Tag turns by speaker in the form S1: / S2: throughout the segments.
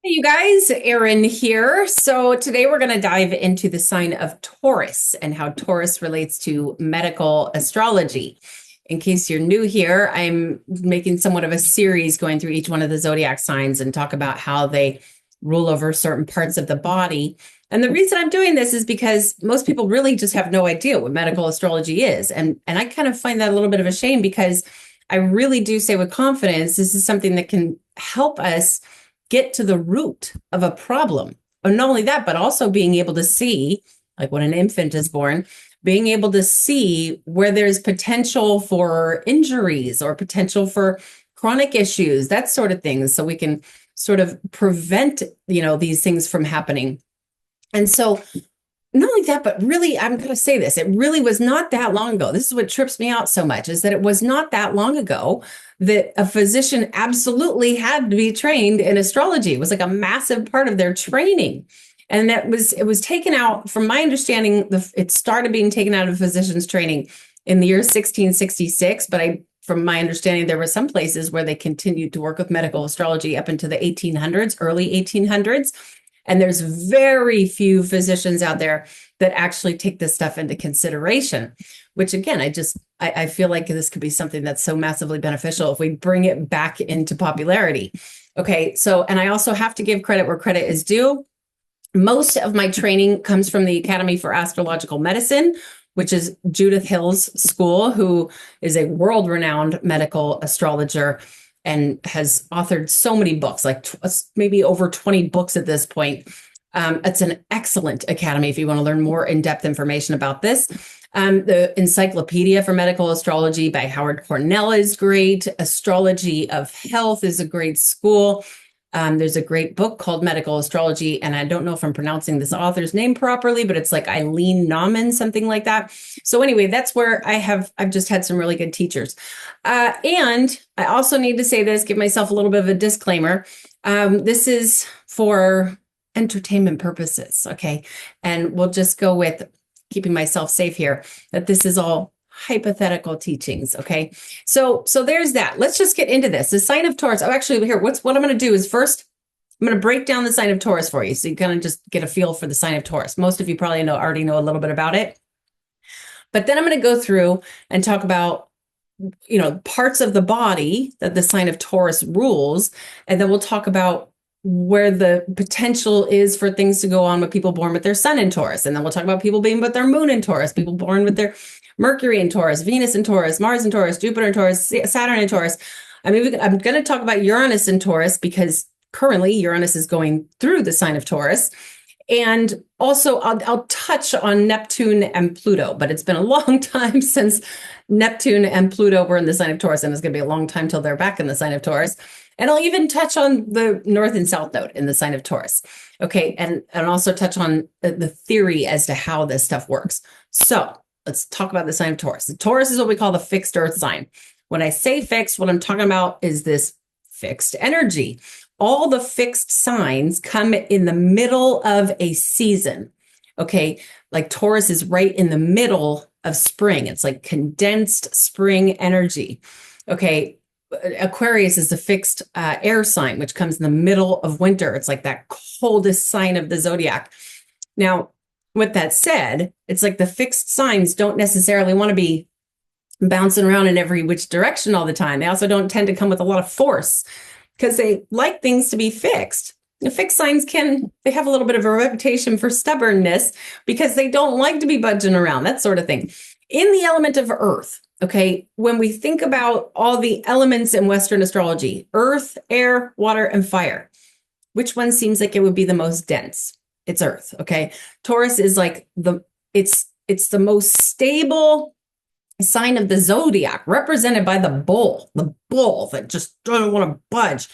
S1: Hey, you guys, Erin here. So today we're going to dive into the sign of Taurus and how Taurus relates to medical astrology. In case you're new here, I'm making somewhat of a series going through each one of the zodiac signs and talk about how they rule over certain parts of the body. And the reason I'm doing this is because most people really just have no idea what medical astrology is. And I kind of find that a little bit of a shame because I really do say with confidence, this is something that can help us get to the root of a problem. And not only that, but also being able to see, like when an infant is born, being able to see where there's potential for injuries or potential for chronic issues, that sort of thing. So we can sort of prevent, these things from happening. And so not only that, but really, I'm going to say this, it really was not that long ago. This is what trips me out so much, is that it was not that long ago that a physician absolutely had to be trained in astrology. It was like a massive part of their training. And it was taken out, from my understanding, it started being taken out of physicians training in the year 1666. But from my understanding, there were some places where they continued to work with medical astrology up into the 1800s, early 1800s. And there's very few physicians out there that actually take this stuff into consideration, which again, I feel like this could be something that's so massively beneficial if we bring it back into popularity. Okay, so, and I also have to give credit where credit is due. Most of my training comes from the Academy for Astrological Medicine, which is Judith Hill's school, who is a world-renowned medical astrologer and has authored so many books, like maybe over 20 books at this point. It's an excellent academy if you want to learn more in-depth information about this. The Encyclopedia for Medical Astrology by Howard Cornell is great. Astrology of Health is a great school. There's a great book called Medical Astrology, and I don't know if I'm pronouncing this author's name properly, but it's like Eileen Nauman, something like that. So anyway, that's where I've just had some really good teachers. And I also need to say this, give myself a little bit of a disclaimer. This is for entertainment purposes, okay? And we'll just go with keeping myself safe here, that this is all hypothetical teachings. Okay. So there's that. Let's just get into this. The sign of Taurus. Oh, actually here, what I'm going to do is first, I'm going to break down the sign of Taurus for you. So you kind of just get a feel for the sign of Taurus. Most of you probably already know a little bit about it, but then I'm going to go through and talk about, parts of the body that the sign of Taurus rules. And then we'll talk about where the potential is for things to go on with people born with their sun in Taurus. And then we'll talk about people being with their moon in Taurus, people born with their Mercury in Taurus, Venus in Taurus, Mars in Taurus, Jupiter in Taurus, Saturn in Taurus. I'm going to talk about Uranus in Taurus because currently Uranus is going through the sign of Taurus. And also I'll touch on Neptune and Pluto, but it's been a long time since Neptune and Pluto were in the sign of Taurus, and it's going to be a long time till they're back in the sign of Taurus. And I'll even touch on the North and South Node in the sign of Taurus. Okay, and also touch on the theory as to how this stuff works. So let's talk about the sign of Taurus. The Taurus is what we call the fixed earth sign. When I say fixed, what I'm talking about is this fixed energy. All the fixed signs come in the middle of a season. Okay, like Taurus is right in the middle of spring. It's like condensed spring energy. Okay, Aquarius is the fixed air sign, which comes in the middle of winter. It's like that coldest sign of the zodiac. Now, with that said, it's like the fixed signs don't necessarily want to be bouncing around in every which direction all the time. They also don't tend to come with a lot of force because they like things to be fixed. The fixed signs they have a little bit of a reputation for stubbornness because they don't like to be budging around, that sort of thing. In the element of earth, okay, when we think about all the elements in Western astrology, earth, air, water, and fire, which one seems like it would be the most dense? It's earth. Okay. Taurus is like it's the most stable sign of the zodiac, represented by the bull that just doesn't want to budge.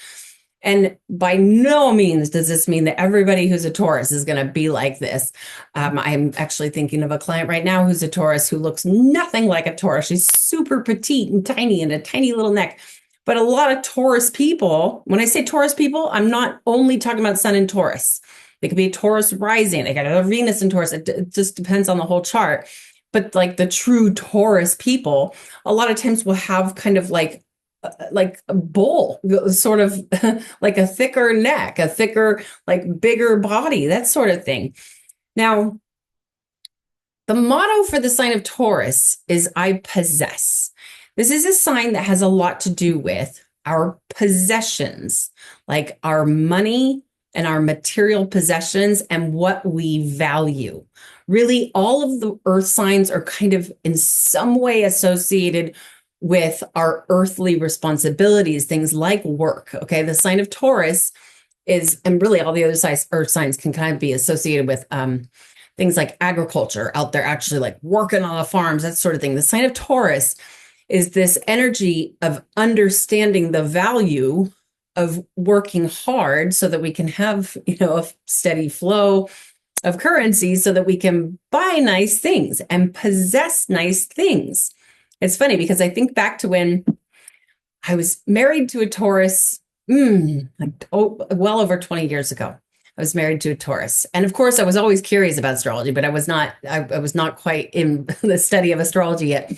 S1: And by no means does this mean that everybody who's a Taurus is going to be like this. I'm actually thinking of a client right now who's a Taurus who looks nothing like a Taurus. She's super petite and tiny and a tiny little neck. But a lot of Taurus people, when I say Taurus people, I'm not only talking about Sun in Taurus. They could be a Taurus rising. They got a Venus in Taurus. It just depends on the whole chart. But like the true Taurus people, a lot of times will have kind of like like a bull, sort of like a thicker neck, a thicker, like bigger body, that sort of thing. Now, the motto for the sign of Taurus is I possess. This is a sign that has a lot to do with our possessions, like our money and our material possessions and what we value. Really, all of the earth signs are kind of in some way associated with our earthly responsibilities, things like work. Okay, the sign of Taurus is, and really all the other earth signs can kind of be associated with things like agriculture, out there actually like working on the farms, that sort of thing. The sign of Taurus is this energy of understanding the value of working hard so that we can have, a steady flow of currency so that we can buy nice things and possess nice things. It's funny because I think back to when I was married to a Taurus, well over 20 years ago. I was married to a Taurus. And of course, I was always curious about astrology, but I was not quite in the study of astrology yet.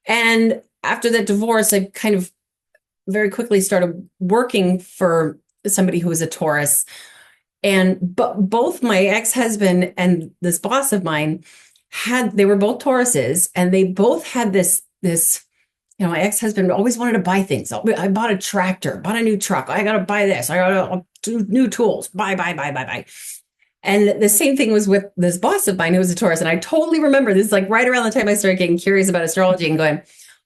S1: And after that divorce, I kind of very quickly started working for somebody who was a Taurus. And both my ex-husband and this boss of mine they were both Tauruses, and they both had this, my ex-husband always wanted to buy things. I bought a tractor, bought a new truck. I got to buy this. I got to do new tools. Buy. And the same thing was with this boss of mine who was a Taurus. And I totally remember this, like right around the time I started getting curious about astrology and going,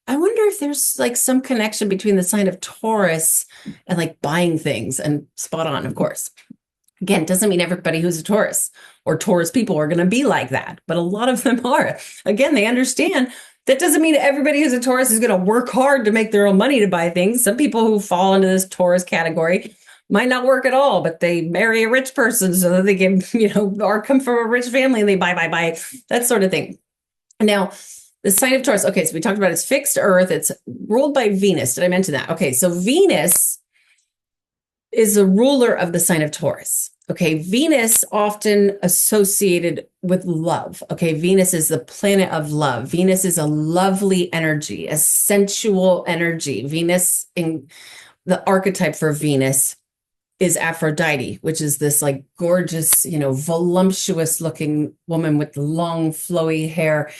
S1: I wonder if there's like some connection between the sign of Taurus and like buying things. And spot on, of course. Again, doesn't mean everybody who's a Taurus or Taurus people are going to be like that, but a lot of them are. Again, they understand that doesn't mean everybody who's a Taurus is going to work hard to make their own money to buy things. Some people who fall into this Taurus category might not work at all, but they marry a rich person so that they can, or come from a rich family and they buy, that sort of thing. Now, the sign of Taurus. Okay, so we talked about it's fixed Earth. It's ruled by Venus. Did I mention that? Okay, so Venus is the ruler of the sign of Taurus. Okay, Venus often associated with love. Okay, Venus is the planet of love. Venus is a lovely energy, a sensual energy. Venus, in the archetype for Venus, is Aphrodite, which is this like gorgeous, voluptuous looking woman with long flowy hair.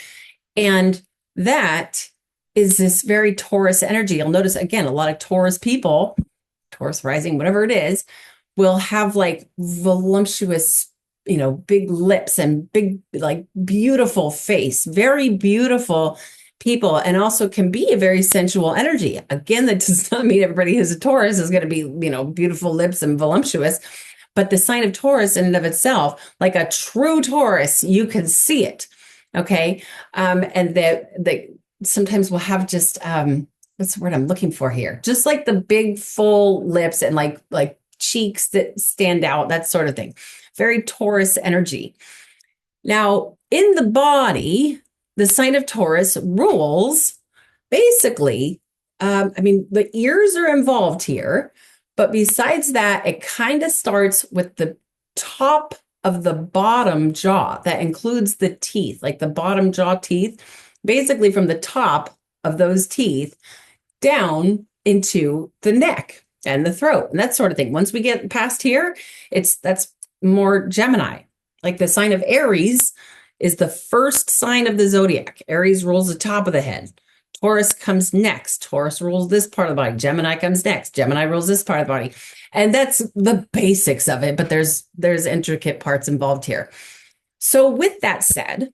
S1: And that is this very Taurus energy. You'll notice, again, a lot of Taurus people, Taurus rising, whatever it is, will have like voluptuous, big lips and big, like beautiful face, very beautiful people, and also can be a very sensual energy. Again, that does not mean everybody who's a Taurus is going to be, beautiful lips and voluptuous, but the sign of Taurus in and of itself, like a true Taurus, you can see it. Okay. And that sometimes we'll have just, what's the word I'm looking for here? Just like the big full lips and like cheeks that stand out, that sort of thing. Very Taurus energy. Now, in the body, the sign of Taurus rules basically, the ears are involved here, but besides that, it kind of starts with the top of the bottom jaw. That includes the teeth, like the bottom jaw teeth, basically from the top of those teeth down into the neck and the throat and that sort of thing. Once we get past here, that's more Gemini. Like the sign of Aries is the first sign of the zodiac. Aries rules the top of the head. Taurus comes next. Taurus rules this part of the body. Gemini comes next. Gemini rules this part of the body. And that's the basics of it, but there's intricate parts involved here. So with that said,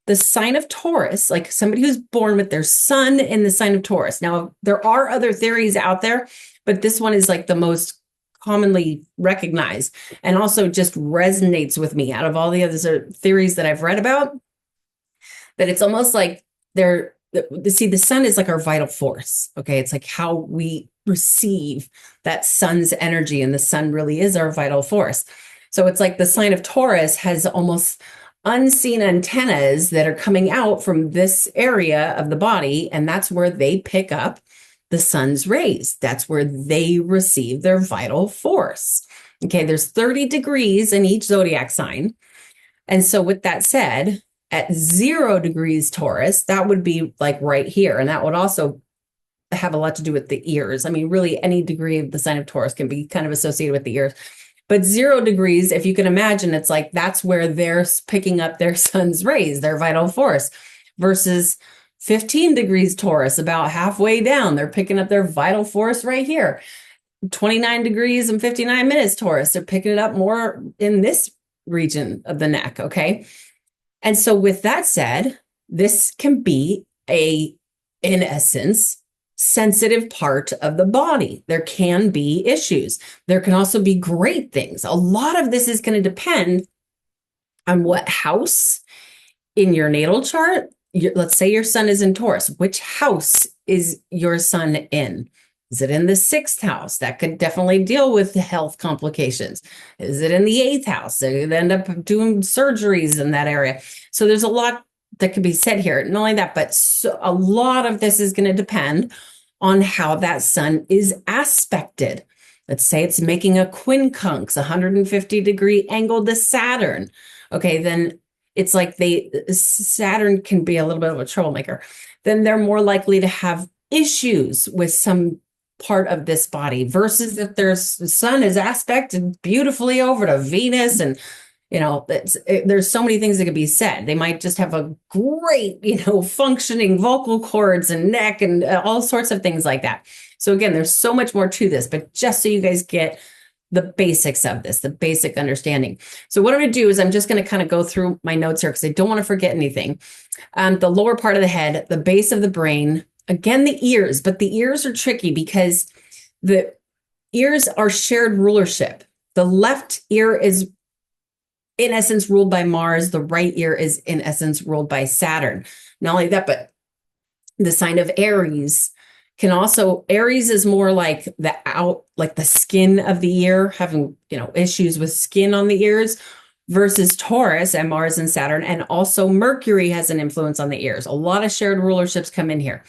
S1: the sign of Taurus, like somebody who's born with their sun in the sign of Taurus. Now, there are other theories out there, but this one is like the most commonly recognized and also just resonates with me out of all the other theories that I've read about, that it's almost like the sun is like our vital force. Okay. It's like how we receive that sun's energy, and the sun really is our vital force. So it's like the sign of Taurus has almost unseen antennas that are coming out from this area of the body, and that's where they pick up the sun's rays. That's where they receive their vital force. Okay, there's 30 degrees in each zodiac sign. And so with that said, at 0 degrees Taurus, that would be like right here. And that would also have a lot to do with the ears. I mean, really, any degree of the sign of Taurus can be kind of associated with the ears. But 0 degrees, if you can imagine, it's like that's where they're picking up their sun's rays, their vital force, versus 15 degrees Taurus, about halfway down. They're picking up their vital force right here. 29 degrees and 59 minutes Taurus, they're picking it up more in this region of the neck. Okay. And so, with that said, this can be in essence, sensitive part of the body. There can be issues. There can also be great things. A lot of this is going to depend on what house in your natal chart. Let's say your sun is in Taurus. Which house is your sun in? Is it in the 6th house? That could definitely deal with the health complications. Is it in the 8th house? So you end up doing surgeries in that area. So there's a lot that could be said here. Not only that, but a lot of this is going to depend on how that sun is aspected. Let's say it's making a quincunx, 150-degree angle to Saturn. Okay, then it's like Saturn can be a little bit of a troublemaker. Then they're more likely to have issues with some part of this body versus if their sun is aspected beautifully over to Venus, and there's so many things that could be said. They might just have a great, functioning vocal cords and neck and all sorts of things like that. So again, there's so much more to this, but just so you guys get the basics of this, the basic understanding. So what I'm going to do is I'm just going to kind of go through my notes here because I don't want to forget anything. The lower part of the head, the base of the brain, again, the ears, but the ears are tricky because the ears are shared rulership. The left ear is in essence ruled by Mars. The right ear is in essence ruled by Saturn. Not only that, but the sign of Aries Aries is more like the skin of the ear, having, issues with skin on the ears, versus Taurus and Mars and Saturn. And also Mercury has an influence on the ears. A lot of shared rulerships come in here.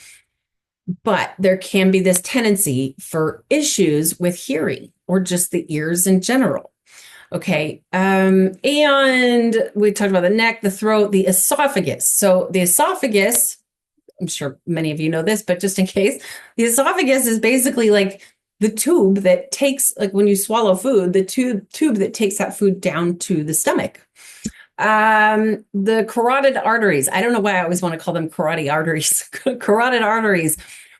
S1: But there can be this tendency for issues with hearing or just the ears in general. Okay. And we talked about the neck, the throat, the esophagus. So the esophagus, I'm sure many of you know this, but just in case, the esophagus is basically like the tube that takes, like when you swallow food, the tube that takes that food down to the stomach. The carotid arteries, I don't know why I always want to call them carotid arteries, carotid arteries,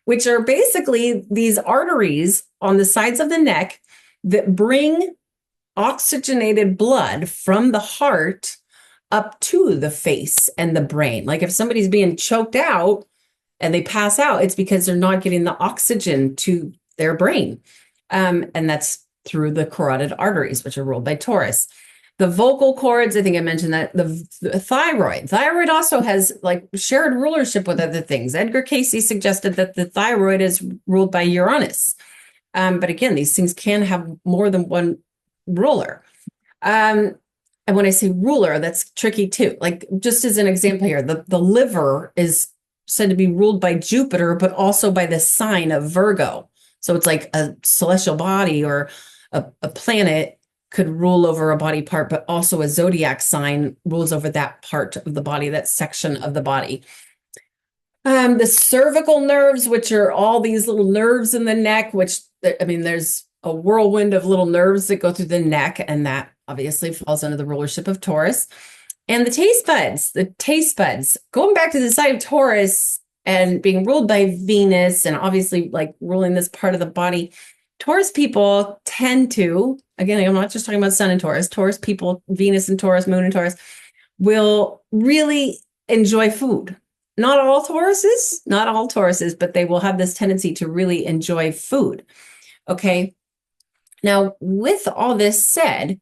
S1: which are basically these arteries on the sides of the neck that bring oxygenated blood from the heart up to the face and the brain. Like if somebody's being choked out and they pass out, it's because they're not getting the oxygen to their brain. And that's through the carotid arteries, which are ruled by Taurus. The vocal cords, I think I mentioned that. The thyroid also has like shared rulership with other things. Edgar Cayce suggested that the thyroid is ruled by Uranus. But again, these things can have more than one ruler. And when I say ruler, that's tricky too. Like just as an example here, the liver is said to be ruled by Jupiter, but also by the sign of Virgo. So it's like a celestial body or a planet could rule over a body part, but also a zodiac sign rules over that part of the body, that section of the body. The cervical nerves, which are all these little nerves in the neck, which, I mean, there's a whirlwind of little nerves that go through the neck, and that obviously falls under the rulership of Taurus. And the taste buds, going back to the side of Taurus and being ruled by Venus and obviously like ruling this part of the body, Taurus people tend to, again, I'm not just talking about Sun and Taurus people, Venus and Taurus, Moon and Taurus, will really enjoy food. Not all Tauruses, but they will have this tendency to really enjoy food. Okay. Now, with all this said,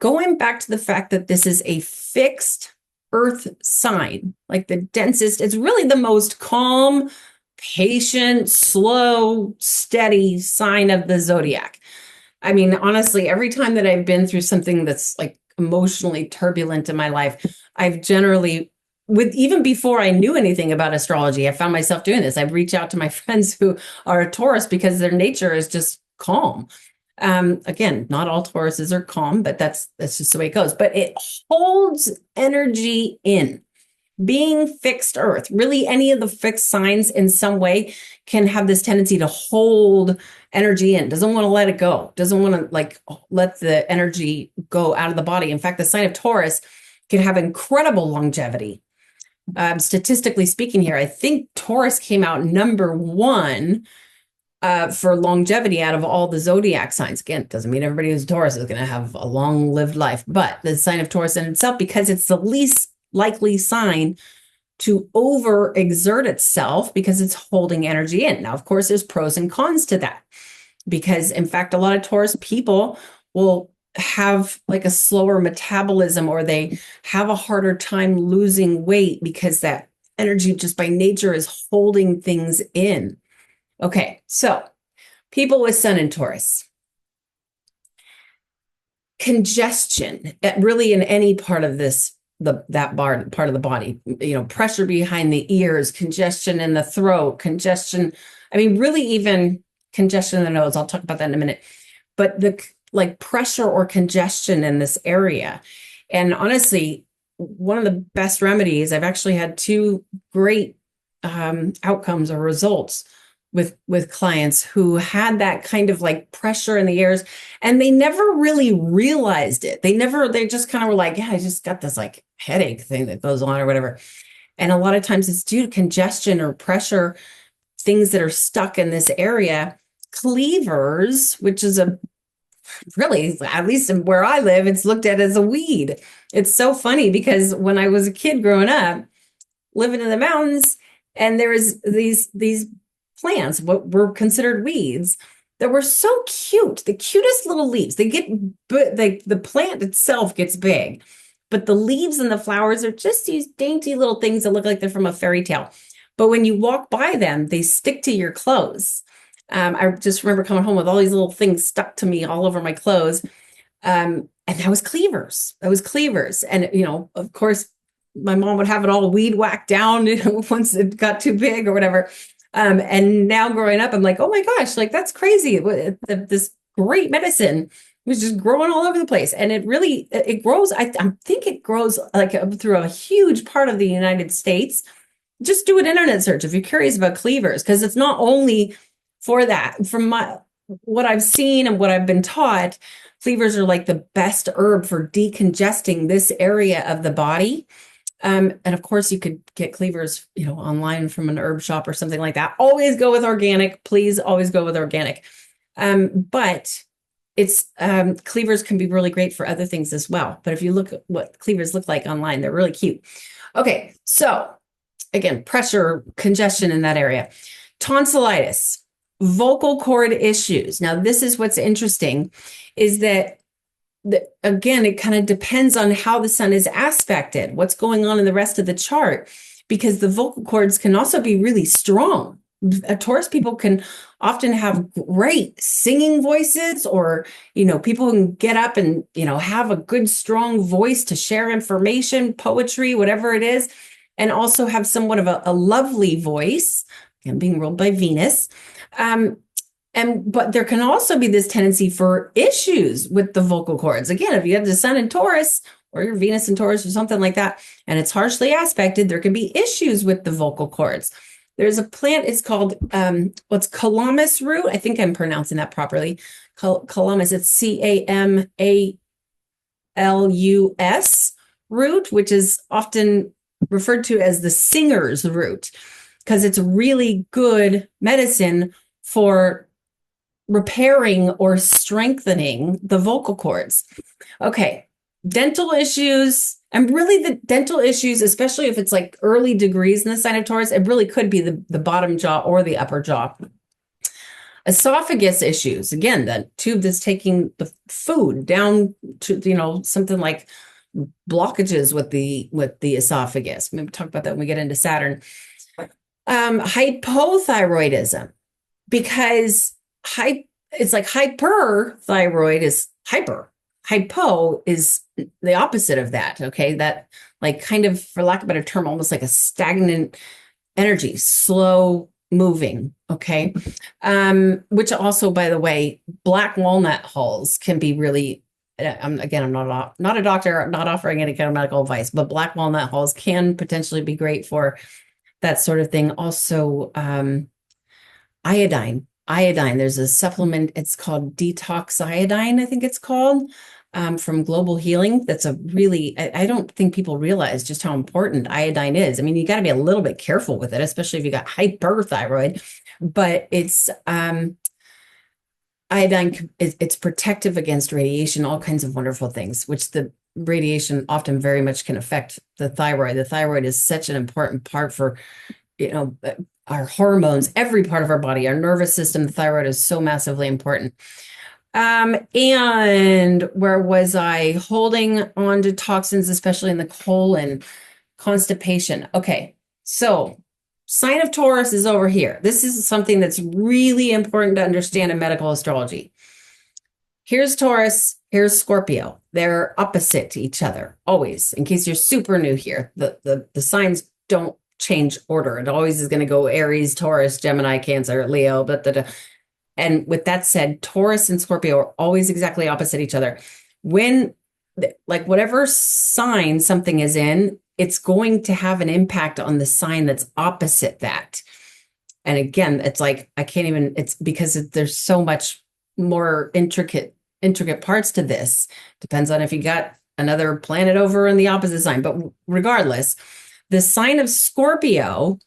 S1: going back to the fact that this is a fixed earth sign, like the densest, it's really the most calm, patient, slow, steady sign of the zodiac. I mean, honestly, every time that I've been through something that's like emotionally turbulent in my life, I've generally, even before I knew anything about astrology, I found myself doing this. I'd reach out to my friends who are a Taurus because their nature is just calm. Again, not all Tauruses are calm, but that's just the way it goes. But it holds energy in. being fixed earth, really any of the fixed signs in some way can have this tendency to hold energy in, doesn't want to let it go, doesn't want to like let the energy go out of the body. In fact, the sign of Taurus can have incredible longevity. Statistically speaking here, I think Taurus came out number one for longevity out of all the zodiac signs. Again, doesn't mean everybody who's Taurus is going to have a long-lived life, but the sign of Taurus in itself, because it's the least likely sign to overexert itself because it's holding energy in. Now, of course, there's pros and cons to that because, in fact, a lot of Taurus people will have like a slower metabolism or they have a harder time losing weight because that energy just by nature is holding things in. Okay, so people with Sun in Taurus. Congestion, really in any part of this, part of the body, pressure behind the ears, congestion in the throat, congestion. I mean, really even congestion in the nose. I'll talk about that in a minute. But the like pressure or congestion in this area. And honestly, one of the best remedies, I've actually had two great outcomes or results with clients who had that kind of like pressure in the ears and they never really realized it. They just kind of were like, yeah, I just got this like headache thing that goes on or whatever. And a lot of times it's due to congestion or pressure, things that are stuck in this area. Cleavers, which is really, at least where I live, it's looked at as a weed. It's so funny because when I was a kid growing up, living in the mountains, and there was these plants, what were considered weeds, that were so cute, the cutest little leaves. They get, the plant itself gets big, but the leaves and the flowers are just these dainty little things that look like they're from a fairy tale. But when you walk by them, they stick to your clothes. I just remember coming home with all these little things stuck to me all over my clothes. And that was cleavers. And, of course, my mom would have it all weed whacked down once it got too big or whatever. And now growing up, I'm like, oh my gosh, like that's crazy. This great medicine was just growing all over the place. And it grows. I think it grows like through a huge part of the United States. Just do an internet search if you're curious about cleavers, because it's not only for that. From what I've seen and what I've been taught, cleavers are like the best herb for decongesting this area of the body. And of course you could get cleavers, online from an herb shop or something like that. Always go with organic. Please always go with organic. But it's, cleavers can be really great for other things as well. But if you look at what cleavers look like online, they're really cute. Okay. So again, pressure, congestion in that area, tonsillitis, vocal cord issues. Now, this is what's interesting is that again, it kind of depends on how the sun is aspected, what's going on in the rest of the chart, because the vocal cords can also be really strong. Taurus people can often have great singing voices, or, people can get up and, have a good, strong voice to share information, poetry, whatever it is, and also have somewhat of a lovely voice, and being ruled by Venus. But there can also be this tendency for issues with the vocal cords. Again, if you have the sun in Taurus or your Venus in Taurus or something like that, and it's harshly aspected, there can be issues with the vocal cords. There's a plant, it's called, what's calamus root? I think I'm pronouncing that properly. Calamus, it's Camalus root, which is often referred to as the singer's root, because it's really good medicine for repairing or strengthening the vocal cords. Okay, dental issues, and really the dental issues, especially if it's like early degrees in the sign of Taurus, it really could be the bottom jaw or the upper jaw. Esophagus issues, again, the tube that's taking the food down to, something like blockages with the esophagus. Maybe talk about that when we get into Saturn. Hypothyroidism, because it's like hyperthyroid is hyper. Hypo is the opposite of that. Okay. That like kind of, for lack of a better term, almost like a stagnant energy, slow moving. Okay. Which also, by the way, black walnut hulls can be really I'm not a doctor, I'm not offering any kind of medical advice, but black walnut hulls can potentially be great for that sort of thing. Also, iodine. Iodine. There's a supplement. It's called Detox Iodine, I think it's called, from Global Healing. That's a really, I don't think people realize just how important iodine is. I mean, you got to be a little bit careful with it, especially if you got hyperthyroid, but it's, iodine, it's protective against radiation, all kinds of wonderful things, which the radiation often very much can affect the thyroid. The thyroid is such an important part for, our hormones, every part of our body, our nervous system. The thyroid is so massively important. And where was I? Holding on to toxins, especially in the colon, constipation. Okay, so sign of Taurus is over here. This is something that's really important to understand in medical astrology. Here's Taurus, here's Scorpio. They're opposite to each other, always. In case you're super new here, the signs don't change order. It always is going to go Aries, Taurus, Gemini, Cancer, Leo, and with that said, Taurus and Scorpio are always exactly opposite each other. When, like, whatever sign something is in, it's going to have an impact on the sign that's opposite that. And again, it's like, it's because there's so much more intricate parts to this. Depends on if you got another planet over in the opposite sign. But regardless, the sign of Scorpio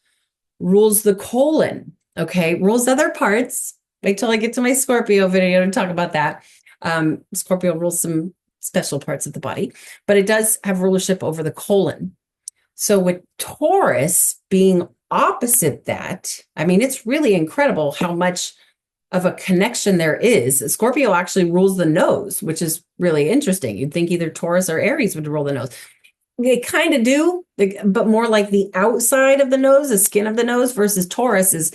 S1: rules the colon, okay? Rules other parts. Wait till I get to my Scorpio video to talk about that. Scorpio rules some special parts of the body, but it does have rulership over the colon. So with Taurus being opposite that, I mean, it's really incredible how much of a connection there is. Scorpio actually rules the nose, which is really interesting. You'd think either Taurus or Aries would rule the nose. They kind of do, but more like the outside of the nose, the skin of the nose, versus Taurus is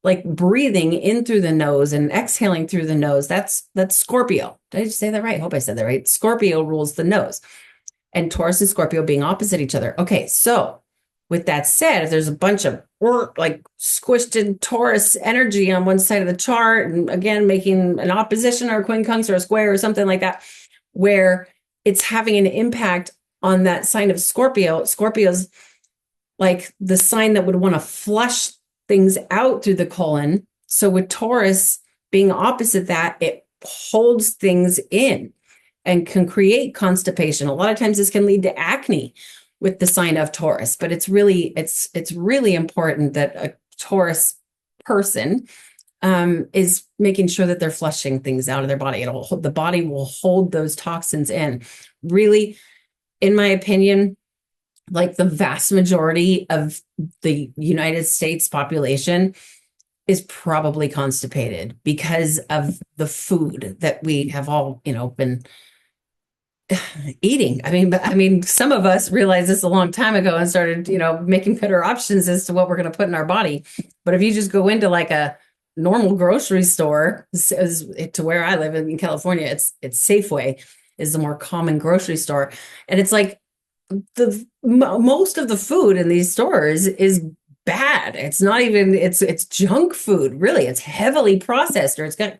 S1: like breathing in through the nose and exhaling through the nose. That's Scorpio. Did I just say that right? I hope I said that right. Scorpio rules the nose, and Taurus and Scorpio being opposite each other. Okay, so with that said, if there's a bunch of like squished in Taurus energy on one side of the chart, and again, making an opposition or a quincunx or a square or something like that, where it's having an impact on that sign of Scorpio. Scorpio's like the sign that would want to flush things out through the colon. So with Taurus being opposite that, it holds things in and can create constipation. A lot of times this can lead to acne with the sign of Taurus, but it's really important that a Taurus person is making sure that they're flushing things out of their body. The body will hold those toxins in. Really, in my opinion, like the vast majority of the United States population is probably constipated because of the food that we have all, been eating. I mean, some of us realized this a long time ago and started, making better options as to what we're going to put in our body. But if you just go into like a normal grocery store, to where I live in California, it's Safeway is the more common grocery store. And it's like, most of the food in these stores is bad. It's not even, it's junk food, really. It's heavily processed, or it's got,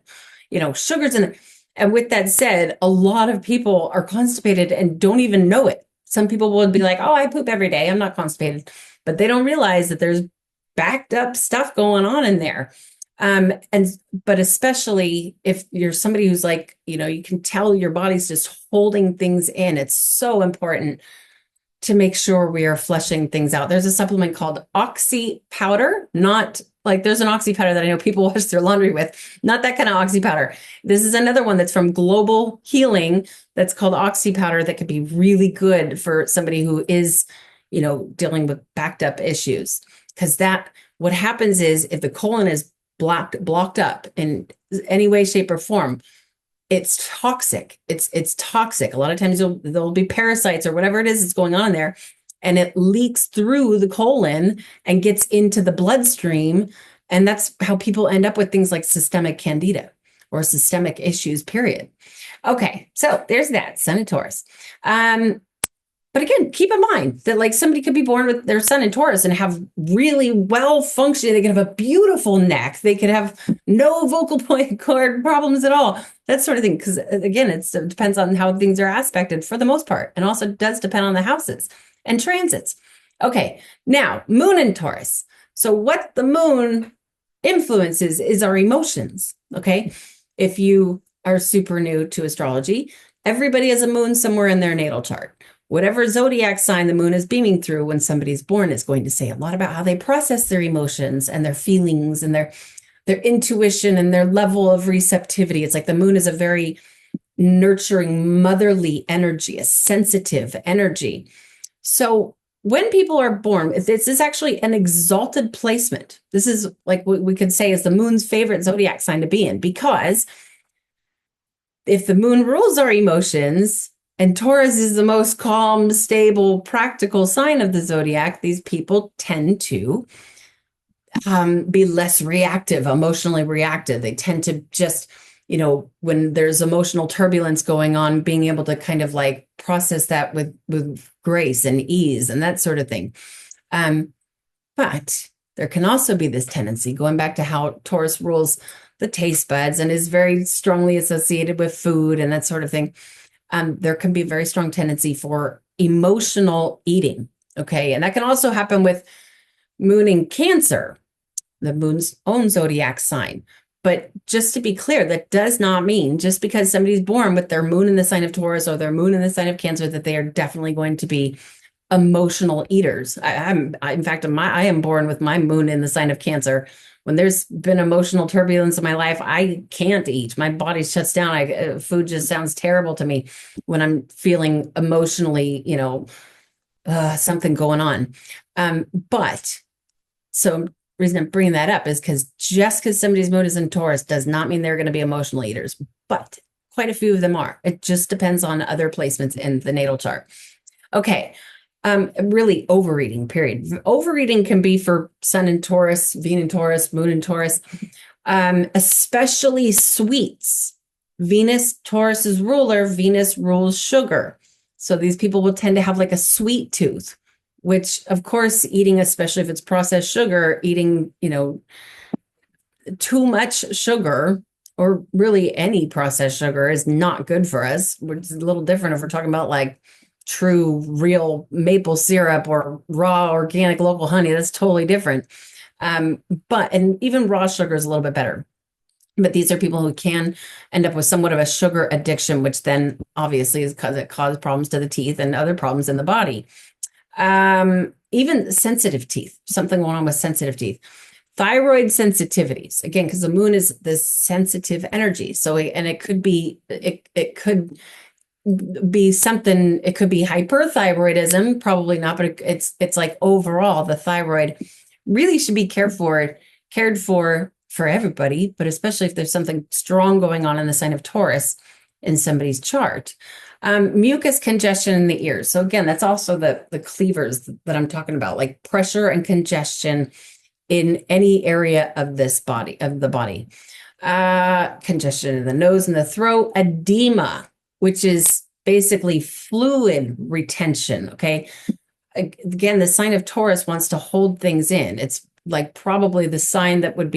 S1: sugars in it. And with that said, a lot of people are constipated and don't even know it. Some people will be like, oh, I poop every day, I'm not constipated. But they don't realize that there's backed up stuff going on in there. But especially if you're somebody who's like, you can tell your body's just holding things in. It's so important to make sure we are flushing things out. There's a supplement called Oxy powder, not like there's an Oxy powder that I know people wash their laundry with, not that kind of Oxy powder. This is another one that's from Global Healing that's called Oxy powder that could be really good for somebody who is, dealing with backed up issues. Because what happens is if the colon is blocked up in any way, shape, or form, it's toxic. It's toxic. A lot of times there'll be parasites or whatever it is that's going on there, and it leaks through the colon and gets into the bloodstream. And that's how people end up with things like systemic candida or systemic issues, period. Okay, so there's that, Sun and Taurus. But again, keep in mind that like somebody could be born with their sun in Taurus and have really well functioning. They could have a beautiful neck. They could have no vocal point cord problems at all. That sort of thing. Because again, it depends on how things are aspected for the most part, and also does depend on the houses and transits. Okay, now moon in Taurus. So what the moon influences is our emotions. Okay, if you are super new to astrology, everybody has a moon somewhere in their natal chart. Whatever zodiac sign the moon is beaming through when somebody's born is going to say a lot about how they process their emotions and their feelings and their intuition and their level of receptivity. It's like the moon is a very nurturing, motherly energy, a sensitive energy. So when people are born, this is actually an exalted placement. This is like what we could say is the moon's favorite zodiac sign to be in, because if the moon rules our emotions, and Taurus is the most calm, stable, practical sign of the zodiac, these people tend to be less reactive, emotionally reactive. They tend to just, when there's emotional turbulence going on, being able to kind of like process that with grace and ease and that sort of thing. But there can also be this tendency, going back to how Taurus rules the taste buds and is very strongly associated with food and that sort of thing. There can be a very strong tendency for emotional eating. Okay. And that can also happen with moon in Cancer, the moon's own zodiac sign. But just to be clear, that does not mean just because somebody's born with their moon in the sign of Taurus or their moon in the sign of Cancer that they are definitely going to be emotional eaters. In fact, I am born with my moon in the sign of Cancer. When there's been emotional turbulence in my life, I can't eat. My body shuts down. Food just sounds terrible to me when I'm feeling emotionally, something going on. But so reason I'm bringing that up is because just because somebody's moon is in Taurus does not mean they're going to be emotional eaters, but quite a few of them are. It just depends on other placements in the natal chart. Okay. Really overeating, period. Overeating can be for sun in Taurus, Venus in Taurus, moon in Taurus, especially sweets. Venus, Taurus's ruler, Venus rules sugar. So these people will tend to have like a sweet tooth, which of course, eating, especially if it's processed sugar, eating, too much sugar or really any processed sugar is not good for us. It's a little different if we're talking about like true, real maple syrup or raw, organic, local honey. That's totally different. And even raw sugar is a little bit better. But these are people who can end up with somewhat of a sugar addiction, which then obviously is because it causes problems to the teeth and other problems in the body. Even sensitive teeth, something going on with sensitive teeth. Thyroid sensitivities, again, because the moon is this sensitive energy. So, and it could be, it could be something, it could be hyperthyroidism, probably not, but it's like overall the thyroid really should be cared for everybody, but especially if there's something strong going on in the sign of Taurus in somebody's chart. Mucus congestion in the ears. So again, that's also the cleavers that I'm talking about, like pressure and congestion in any area of the body. Congestion in the nose and the throat, edema, which is basically fluid retention. Okay. Again, the sign of Taurus wants to hold things in. It's like probably the sign that would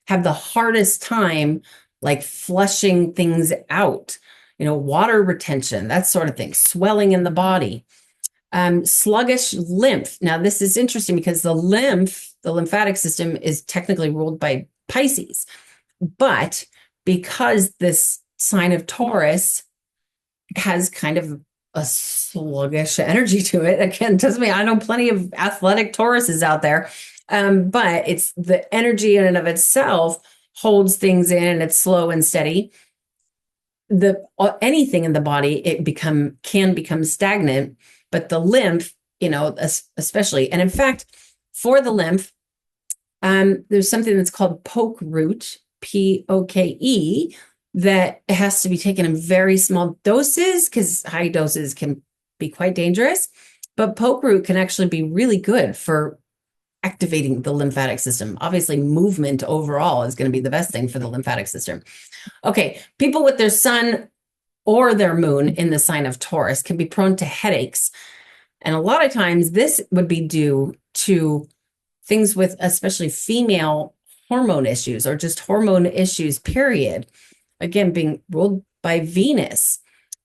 S1: have the hardest time like flushing things out, water retention, that sort of thing, swelling in the body. Sluggish lymph. Now, this is interesting because the lymphatic system is technically ruled by Pisces, but because this sign of Taurus has kind of a sluggish energy to it, again, doesn't mean I know plenty of athletic Tauruses out there, but it's the energy in and of itself holds things in and it's slow and steady. Anything in the body, can become stagnant, but the lymph, especially, and in fact, for the lymph, there's something that's called poke root, POKE, that has to be taken in very small doses because high doses can be quite dangerous. But poke root can actually be really good for activating the lymphatic system. Obviously, movement overall is going to be the best thing for the lymphatic system. Okay, people with their sun or their moon in the sign of Taurus can be prone to headaches. And a lot of times this would be due to things with especially female hormone issues or just hormone issues, period. Again, being ruled by Venus.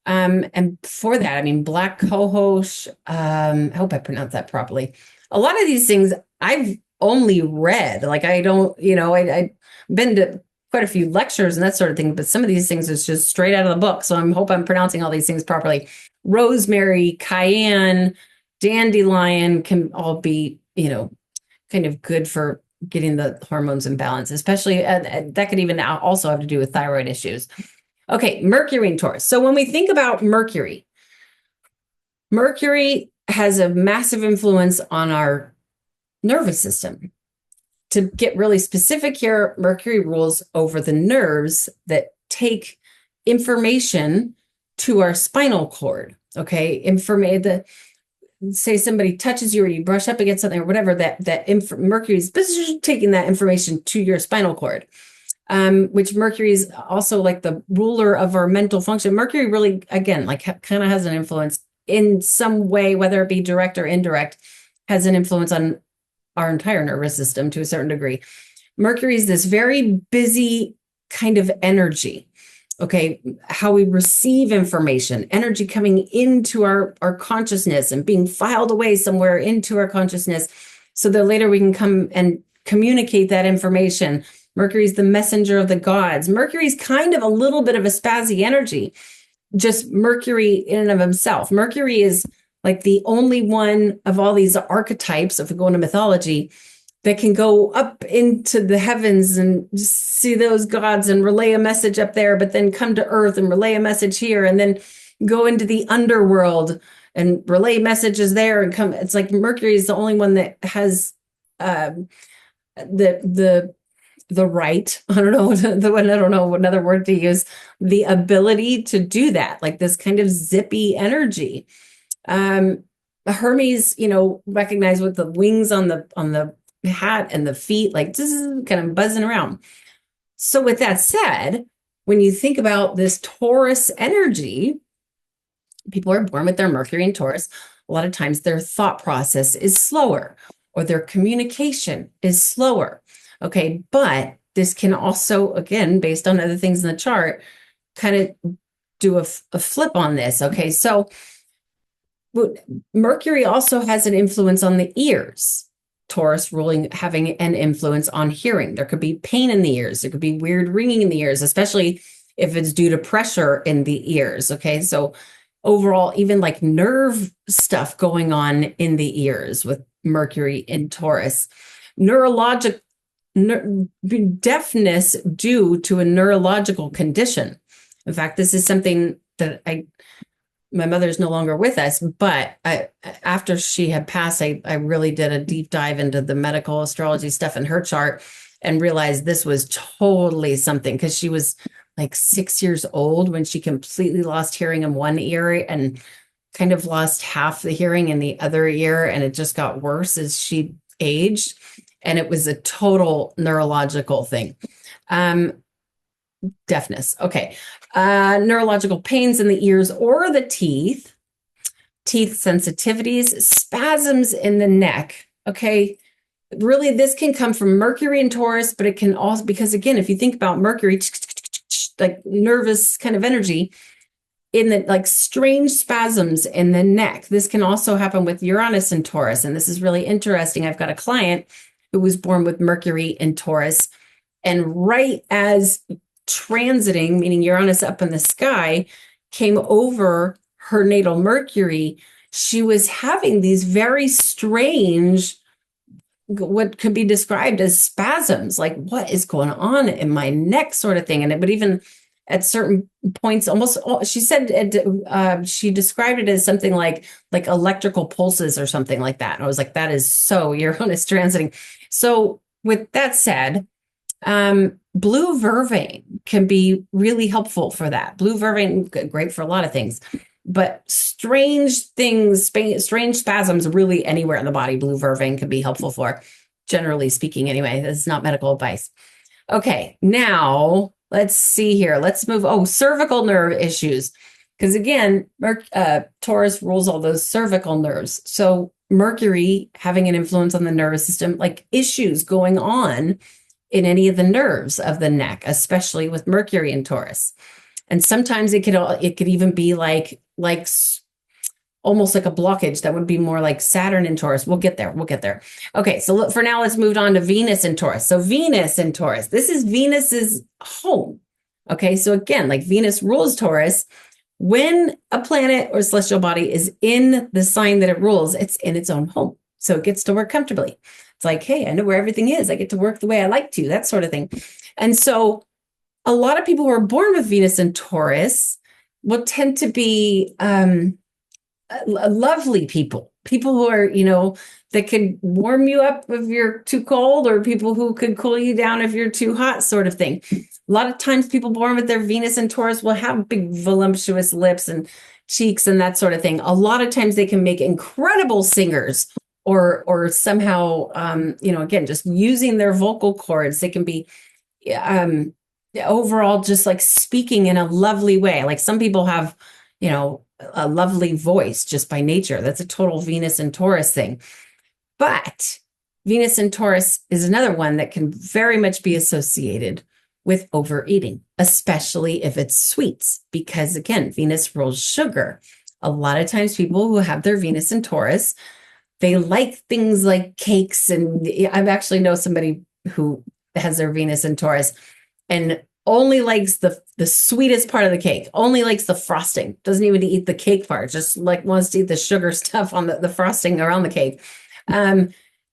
S1: And for that, I mean, black cohosh, I hope I pronounced that properly. A lot of these things I've only read, like I don't, I've been to quite a few lectures and that sort of thing, but some of these things is just straight out of the book. So I hope I'm pronouncing all these things properly. Rosemary, cayenne, dandelion can all be, kind of good for getting the hormones in balance, especially that could even also have to do with thyroid issues. Okay, Mercury in Taurus. So when we think about Mercury, Mercury has a massive influence on our nervous system. To get really specific here, Mercury rules over the nerves that take information to our spinal cord. Okay, say somebody touches you or you brush up against something or whatever, Mercury is taking that information to your spinal cord. Which Mercury is also like the ruler of our mental function. Mercury really, again, like kind of has an influence in some way, whether it be direct or indirect, has an influence on our entire nervous system to a certain degree. Mercury is this very busy kind of energy. Okay, how we receive information, energy coming into our consciousness and being filed away somewhere into our consciousness so that later we can come and communicate that information. Mercury is the messenger of the gods. Mercury is kind of a little bit of a spazzy energy, just Mercury in and of himself. Mercury is like the only one of all these archetypes, if we go into mythology, that can go up into the heavens and see those gods and relay a message up there, but then come to Earth and relay a message here, and then go into the underworld and relay messages there and come. It's like Mercury is the only one that has the right, I don't know what another word to use, the ability to do that, like this kind of zippy energy. Hermes, recognized with the wings on the hat and the feet, like this is kind of buzzing around. So with that said, when you think about this Taurus energy, people are born with their Mercury in Taurus. A lot of times their thought process is slower or their communication is slower. Okay, but this can also, again, based on other things in the chart, kind of do a flip on this. Okay, so Mercury also has an influence on the ears. Taurus having an influence on hearing. There could be pain in the ears. There could be weird ringing in the ears, especially if it's due to pressure in the ears. Okay, so overall, even like nerve stuff going on in the ears with Mercury in Taurus. Deafness due to a neurological condition. In fact, this is something that my mother's no longer with us, but after she had passed, I really did a deep dive into the medical astrology stuff in her chart and realized this was totally something, because she was like 6 years old when she completely lost hearing in one ear and kind of lost half the hearing in the other ear. And it just got worse as she aged. And it was a total neurological thing. Deafness. Okay. Neurological pains in the ears or the teeth sensitivities, spasms in the neck. Okay. Really, this can come from Mercury in Taurus, but it can also, because again, if you think about Mercury, like nervous kind of energy in the like strange spasms in the neck. This can also happen with Uranus in Taurus. And this is really interesting. I've got a client who was born with Mercury in Taurus, and right as transiting, meaning Uranus up in the sky, came over her natal Mercury, she was having these very strange, what could be described as spasms, like what is going on in my neck sort of thing. And it would even at certain points, almost, she said, she described it as something like electrical pulses or something like that. And I was like, that is so Uranus transiting. So with that said, blue vervain can be really helpful for that. Blue vervain, great for a lot of things, but strange spasms really anywhere in the body, blue vervain can be helpful for, generally speaking anyway. This is not medical advice. Okay, now let's see here. Let's move. Oh, cervical nerve issues. Because again, Taurus rules all those cervical nerves. So Mercury having an influence on the nervous system, like issues going on in any of the nerves of the neck, especially with Mercury in Taurus. And sometimes it could even be like almost like a blockage that would be more like Saturn in Taurus. We'll get there. We'll get there. Okay, so look, for now, let's move on to Venus in Taurus. So Venus in Taurus, this is Venus's home. Okay, so again, like Venus rules Taurus. When a planet or celestial body is in the sign that it rules, it's in its own home. So it gets to work comfortably. It's like, hey, I know where everything is. I get to work the way I like to, that sort of thing. And so a lot of people who are born with Venus in Taurus will tend to be lovely people who are, that could warm you up if you're too cold, or people who could cool you down if you're too hot, sort of thing. A lot of times people born with their Venus in Taurus will have big voluptuous lips and cheeks and that sort of thing. A lot of times they can make incredible singers, or somehow, again, just using their vocal cords, they can be overall just like speaking in a lovely way. Like some people have, a lovely voice just by nature. That's a total Venus and Taurus thing. But Venus and Taurus is another one that can very much be associated with overeating, especially if it's sweets, because again, Venus rules sugar. A lot of times people who have their Venus in Taurus, they like things like cakes. And I've actually know somebody who has their Venus in Taurus and only likes the sweetest part of the cake, only likes the frosting, doesn't even eat the cake part, just like wants to eat the sugar stuff on the frosting around the cake.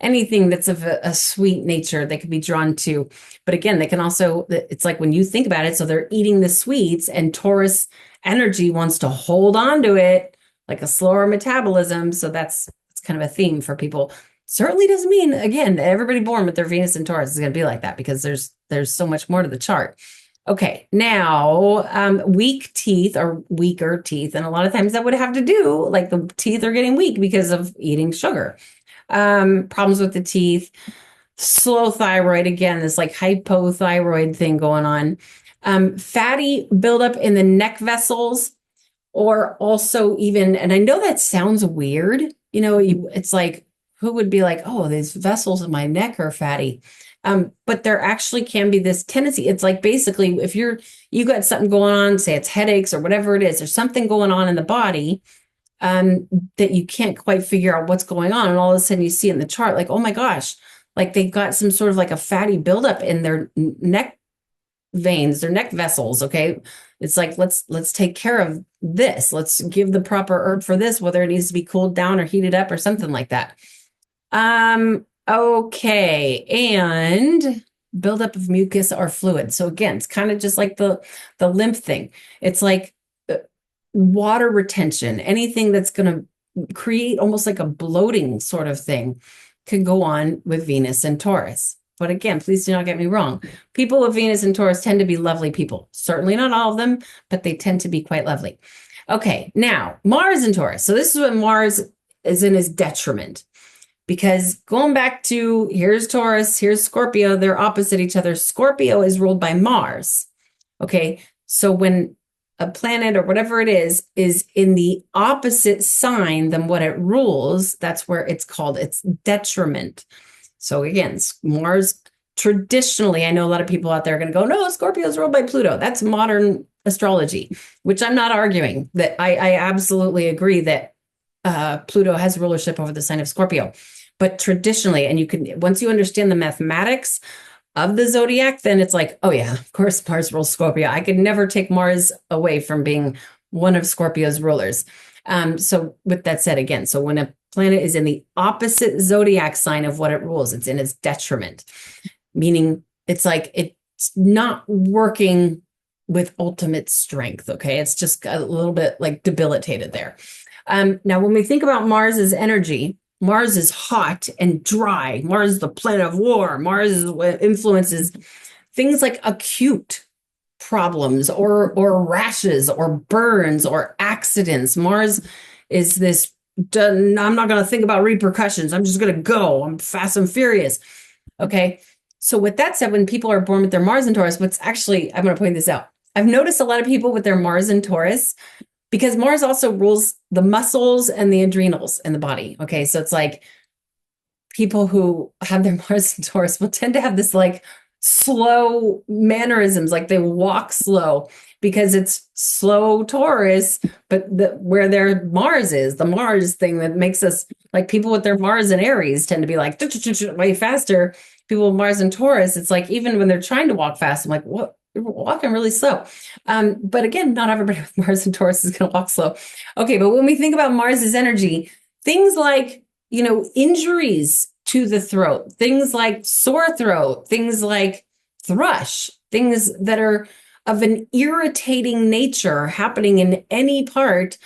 S1: Anything that's of a sweet nature they could be drawn to. But again, they can also, it's like when you think about it, so they're eating the sweets and Taurus energy wants to hold on to it like a slower metabolism. So that's kind of a theme for people. Certainly doesn't mean, again, that everybody born with their Venus and Taurus is going to be like that, because there's so much more to the chart. Okay, now weak teeth or weaker teeth, and a lot of times that would have to do, like the teeth are getting weak because of eating sugar. Problems with the teeth, slow thyroid, again, this like hypothyroid thing going on. Fatty buildup in the neck vessels, or also even, and I know that sounds weird, it's like, who would be like, oh, these vessels in my neck are fatty. But there actually can be this tendency. It's like basically if you got something going on, say it's headaches or whatever it is, there's something going on in the body that you can't quite figure out what's going on. And all of a sudden you see in the chart, like, oh my gosh, like they've got some sort of like a fatty buildup in their neck veins, their neck vessels. Okay. It's like, let's take care of this. Let's give the proper herb for this, whether it needs to be cooled down or heated up or something like that. Okay. And buildup of mucus or fluid. So again, it's kind of just like the lymph thing. It's like water retention, anything that's going to create almost like a bloating sort of thing can go on with Venus and Taurus. But again, please do not get me wrong. People with Venus and Taurus tend to be lovely people. Certainly not all of them, but they tend to be quite lovely. Okay. Now Mars and Taurus. So this is when Mars is in his detriment. Because going back to, here's Taurus, here's Scorpio, they're opposite each other. Scorpio is ruled by Mars. Okay, so when a planet or whatever it is in the opposite sign than what it rules, that's where it's called its detriment. So again, Mars, traditionally, I know a lot of people out there are going to go, no, Scorpio is ruled by Pluto. That's modern astrology, which I'm not arguing. That I absolutely agree that Pluto has rulership over the sign of Scorpio. But traditionally, and you can, once you understand the mathematics of the zodiac, then it's like, oh yeah, of course Mars rules Scorpio. I could never take Mars away from being one of Scorpio's rulers. So with that said, again, so when a planet is in the opposite zodiac sign of what it rules, it's in its detriment, meaning it's like it's not working with ultimate strength. Okay, it's just a little bit like debilitated there. Now, when we think about Mars's energy, Mars is hot and dry. Mars is the planet of war. Mars is what influences things like acute problems or rashes or burns or accidents. Mars is this, I'm not going to think about repercussions. I'm just going to go. I'm fast and furious. Okay. So with that said, when people are born with their Mars in Taurus, what's actually, I'm going to point this out. I've noticed a lot of people with their Mars in Taurus because Mars also rules the muscles and the adrenals in the body. Okay, so it's like people who have their Mars in Taurus will tend to have this like slow mannerisms, like they walk slow because it's slow Taurus, but where their Mars is, the Mars thing that makes us like people with their Mars and Aries tend to be like way faster. People with Mars and Taurus, it's like even when they're trying to walk fast, I'm like, what? You're walking really slow. But again, not everybody with Mars and Taurus is going to walk slow. Okay, but when we think about Mars's energy, things like, injuries to the throat, things like sore throat, things like thrush, things that are of an irritating nature happening in any part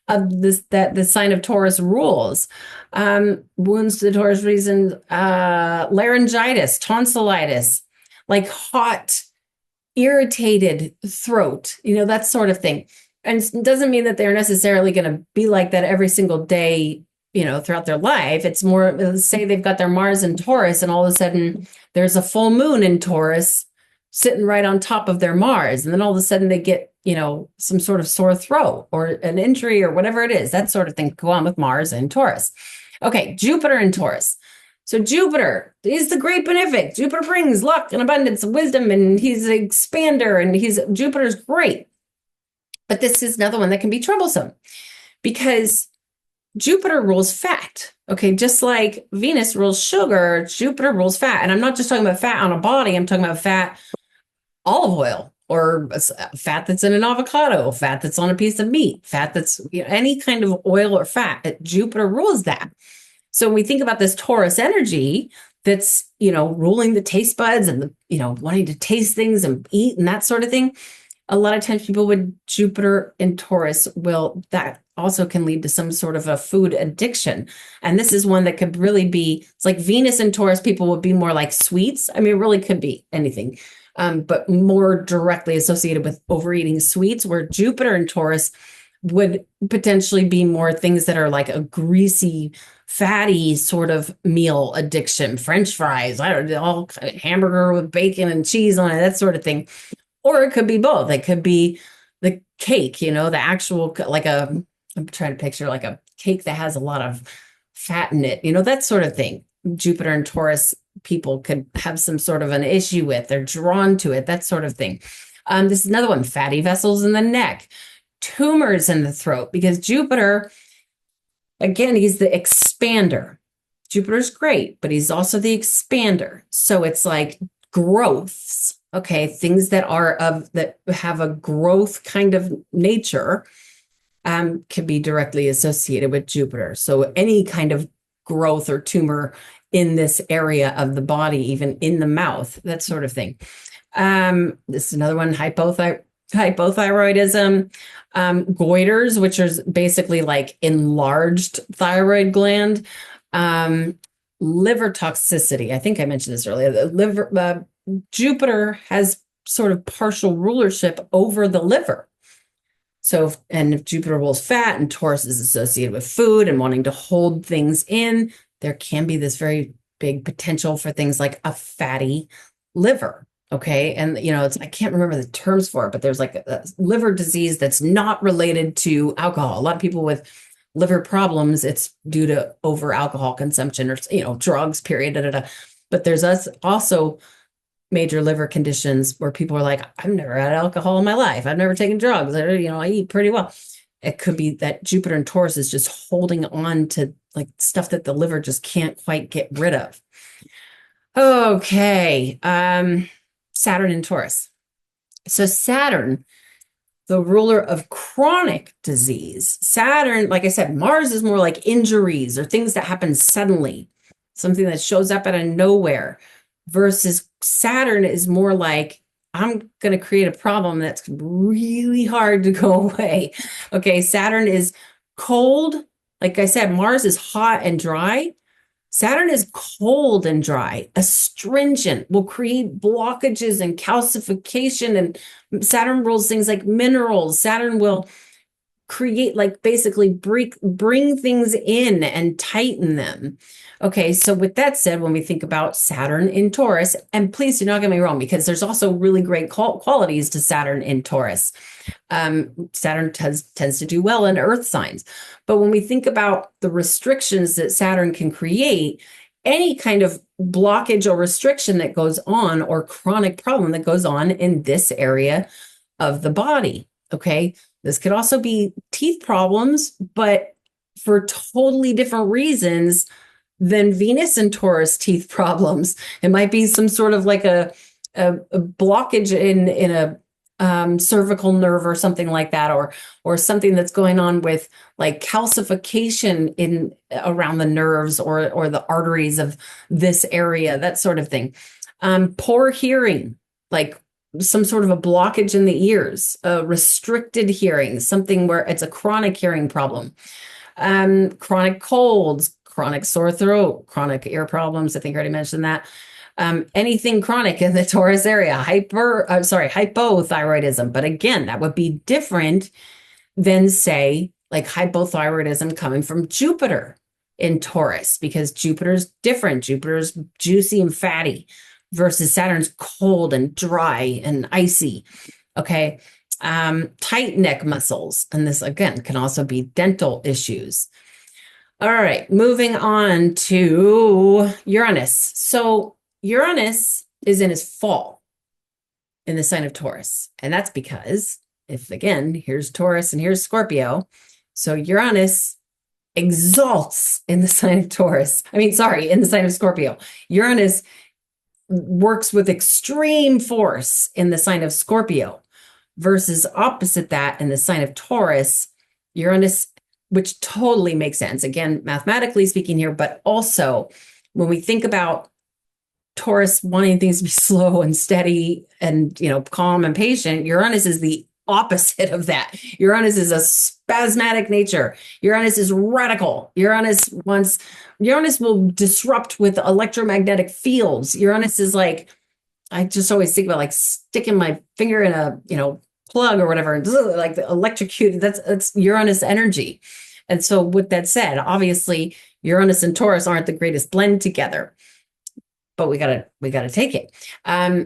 S1: of this that the sign of Taurus rules. Wounds to the Taurus reason, laryngitis, tonsillitis, like hot, irritated throat, that sort of thing. And it doesn't mean that they're necessarily going to be like that every single day, throughout their life. It's more, say they've got their Mars in Taurus and all of a sudden there's a full moon in Taurus sitting right on top of their Mars. And then all of a sudden they get, some sort of sore throat or an injury or whatever it is, that sort of thing go on with Mars in Taurus. Okay, Jupiter in Taurus. So Jupiter is the great benefic. Jupiter brings luck and abundance and wisdom, and he's an expander, and Jupiter's great. But this is another one that can be troublesome because Jupiter rules fat. Okay, just like Venus rules sugar, Jupiter rules fat. And I'm not just talking about fat on a body, I'm talking about fat, olive oil, or fat that's in an avocado, fat that's on a piece of meat, fat that's any kind of oil or fat. Jupiter rules that. So when we think about this Taurus energy that's, ruling the taste buds and wanting to taste things and eat and that sort of thing, a lot of times people with Jupiter in Taurus that also can lead to some sort of a food addiction. And this is one that could really be, it's like Venus in Taurus, people would be more like sweets. I mean, it really could be anything, but more directly associated with overeating sweets, where Jupiter in Taurus would potentially be more things that are like a greasy, fatty sort of meal addiction, French fries, I don't know, all hamburger with bacon and cheese on it, that sort of thing. Or it could be both. It could be the cake, the actual, I'm trying to picture like a cake that has a lot of fat in it, that sort of thing. Jupiter and Taurus people could have some sort of an issue with. They're drawn to it, that sort of thing. This is another one, fatty vessels in the neck, tumors in the throat, because Jupiter, again, he's the expander. Jupiter's great, but he's also the expander. So it's like growths. Okay, things that have a growth kind of nature can be directly associated with Jupiter. So any kind of growth or tumor in this area of the body, even in the mouth, that sort of thing. This is another one, hypothyroidism, goiters, which is basically like enlarged thyroid gland, liver toxicity. I think I mentioned this earlier. The liver, Jupiter has sort of partial rulership over the liver. So, and if Jupiter rules fat and Taurus is associated with food and wanting to hold things in, there can be this very big potential for things like a fatty liver. Okay. And, I can't remember the terms for it, but there's like a liver disease that's not related to alcohol. A lot of people with liver problems, it's due to over alcohol consumption or, drugs, period. But there's also major liver conditions where people are like, I've never had alcohol in my life. I've never taken drugs. I eat pretty well. It could be that Jupiter and Taurus is just holding on to like stuff that the liver just can't quite get rid of. Okay. Saturn in Taurus. So Saturn, the ruler of chronic disease. Saturn, like I said, Mars is more like injuries or things that happen suddenly, something that shows up out of nowhere, versus Saturn is more like, I'm going to create a problem that's really hard to go away. Okay, Saturn is cold. Like I said, Mars is hot and dry. Saturn is cold and dry, astringent, will create blockages and calcification. And Saturn rules things like minerals. Saturn will create, like basically bring things in and tighten them. Okay, so with that said, when we think about Saturn in Taurus, and please do not get me wrong, because there's also really great qualities to Saturn in Taurus. Saturn tends to do well in earth signs. But when we think about the restrictions that Saturn can create, any kind of blockage or restriction that goes on, or chronic problem that goes on in this area of the body, okay? This could also be teeth problems, but for totally different reasons than Venus and Taurus teeth problems. It might be some sort of like a blockage in a cervical nerve or something like that, or something that's going on with like calcification in around the nerves or the arteries of this area, that sort of thing. Poor hearing, like some sort of a blockage in the ears, restricted hearing, something where it's a chronic hearing problem, chronic colds, chronic sore throat, chronic ear problems. I think I already mentioned that. Anything chronic in the Taurus area, hypothyroidism. But again, that would be different than, say, like hypothyroidism coming from Jupiter in Taurus, because Jupiter's different. Jupiter's juicy and fatty versus Saturn's cold and dry and icy. Okay. Tight neck muscles. And this, again, can also be dental issues. All right, moving on to Uranus. So Uranus is in his fall in the sign of Taurus. And that's because, if again, here's Taurus and here's Scorpio. So Uranus exalts in the sign of Taurus. In the sign of Scorpio. Uranus works with extreme force in the sign of Scorpio, versus opposite that in the sign of Taurus. Uranus, which totally makes sense, again, mathematically speaking here, but also when we think about Taurus wanting things to be slow and steady and, calm and patient, Uranus is the opposite of that. Uranus is a spasmodic nature. Uranus is radical. Uranus will disrupt with electromagnetic fields. Uranus is like, I just always think about like sticking my finger in a, plug or whatever, and like the electrocuted, that's Uranus energy. And so with that said, obviously Uranus and Taurus aren't the greatest blend together, but we gotta take it.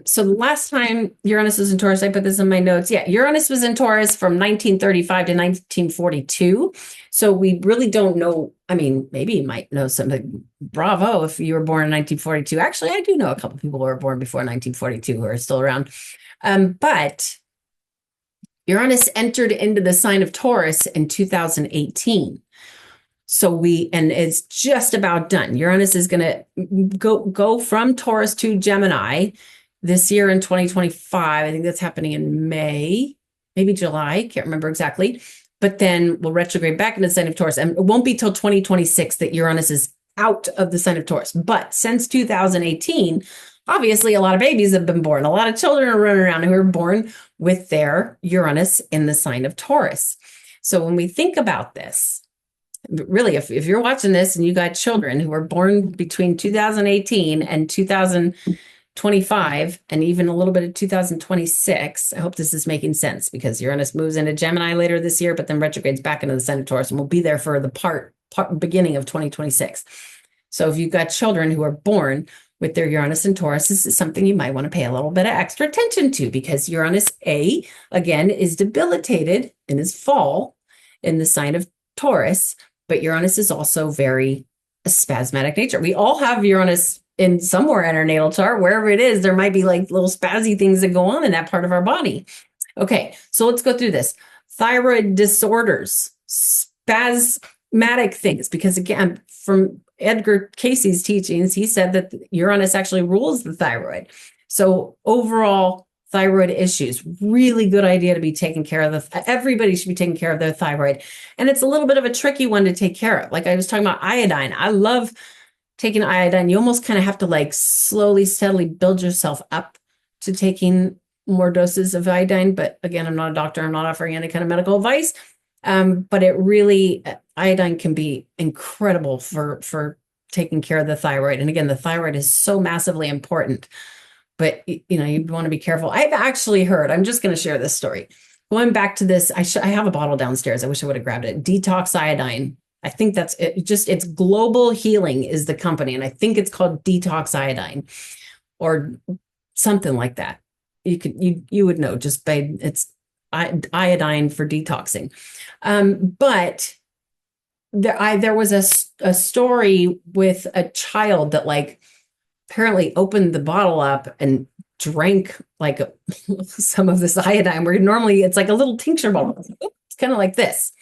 S1: So the last time Uranus was in Taurus, I put this in my notes. Yeah, Uranus was in Taurus from 1935 to 1942. So we really don't know. Maybe you might know something. Bravo if you were born in 1942. Actually, I do know a couple of people who were born before 1942 who are still around. But Uranus entered into the sign of Taurus in 2018. And it's just about done. Uranus is going to go from Taurus to Gemini this year in 2025. I think that's happening in May, maybe July. Can't remember exactly. But then we'll retrograde back into the sign of Taurus. And it won't be till 2026 that Uranus is out of the sign of Taurus. But since 2018, obviously, a lot of babies have been born. A lot of children are running around who are born with their Uranus in the sign of Taurus. So when we think about this, really, if you're watching this and you got children who were born between 2018 and 2025, and even a little bit of 2026, I hope this is making sense, because Uranus moves into Gemini later this year, but then retrogrades back into the sign of Taurus, and we'll be there for the beginning of 2026. So if you've got children who are born with their Uranus and Taurus, this is something you might want to pay a little bit of extra attention to, because Uranus, again, is debilitated in his fall in the sign of Taurus, but Uranus is also very a spasmodic nature. We all have Uranus in somewhere in our natal chart, wherever it is. There might be like little spazzy things that go on in that part of our body. Okay, so let's go through this. Thyroid disorders, spasmodic things, because again, from Edgar Casey's teachings, he said that Uranus actually rules the thyroid. So overall thyroid issues, really good idea to be taking care of everybody should be taking care of their thyroid. And it's a little bit of a tricky one to take care of. Like I was talking about iodine. I love taking iodine. You almost kind of have to like slowly, steadily build yourself up to taking more doses of iodine. But again, I'm not a doctor. I'm not offering any kind of medical advice. But it really, iodine can be incredible for taking care of the thyroid. And again, the thyroid is so massively important, but you'd want to be careful. I've actually heard, I'm just going to share this story. going back to this, I have a bottle downstairs. I wish I would have grabbed it. Detox iodine. I think that's it. Just it's Global Healing is the company, and I think it's called Detox Iodine or something like that. You would know just by it's iodine for detoxing. But there was a story with a child that like apparently opened the bottle up and drank like some of this iodine, where normally it's like a little tincture bottle. It's kind of like this.